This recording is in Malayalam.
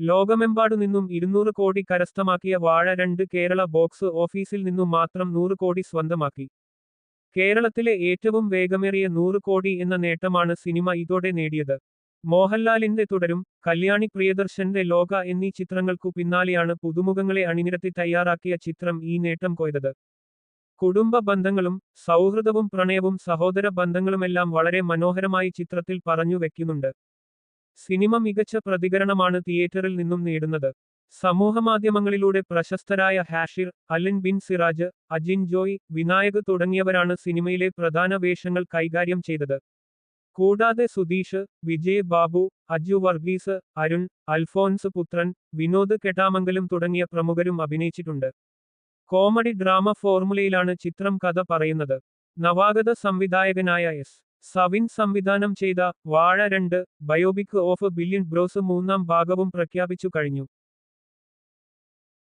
ലോകമെമ്പാടു നിന്നും 200 കോടി കരസ്ഥമാക്കിയ വാഴ 2 കേരള ബോക്സ് ഓഫീസിൽ നിന്നും മാത്രം 100 കോടി സ്വന്തമാക്കി. കേരളത്തിലെ ഏറ്റവും വേഗമേറിയ 100 കോടി എന്ന നേട്ടമാണ് സിനിമ ഇതോടെ നേടിയത്. മോഹൻലാലിന്റെ തുടരും, കല്യാണി പ്രിയദർശന്റെ ലോക എന്നീ ചിത്രങ്ങൾക്കു പിന്നാലെയാണ് പുതുമുഖങ്ങളെ അണിനിരത്തി തയ്യാറാക്കിയ ചിത്രം ഈ നേട്ടം കൊയ്തത്. കുടുംബ ബന്ധങ്ങളും സൗഹൃദവും പ്രണയവും സഹോദര ബന്ധങ്ങളുമെല്ലാം വളരെ മനോഹരമായി ചിത്രത്തിൽ പറഞ്ഞു വെക്കുന്നുണ്ട്. സിനിമ മികച്ച പ്രതികരണമാണ് തിയേറ്ററിൽ നിന്നും നേടുന്നത്. സമൂഹമാധ്യമങ്ങളിലൂടെ പ്രശസ്തരായ ഹാഷിർ, അലൻ ബിൻ സിറാജ്, അജിൻ ജോയ്, വിനായക് തുടങ്ങിയവരാണ് സിനിമയിലെ പ്രധാന വേഷങ്ങൾ കൈകാര്യം ചെയ്തത്. കൂടാതെ സുധീഷ്, വിജയ് ബാബു, അജു വർഗീസ്, അരുൺ, അൽഫോൻസ് പുത്രൻ, വിനോദ് കെട്ടാമംഗലം തുടങ്ങിയ പ്രമുഖരും അഭിനയിച്ചിട്ടുണ്ട്. കോമഡി ഡ്രാമ ഫോർമുലയിലാണ് ചിത്രം കഥ പറയുന്നത്. നവാഗത സംവിധായകനായ എസ്. സവിൻ സംവിധാനം ചെയ്ത വാഴ 2 ബയോപിക് ഓഫ് ബില്യൺ ബ്രോസ് 3ാം ഭാഗവും പ്രഖ്യാപിച്ചു കഴിഞ്ഞു.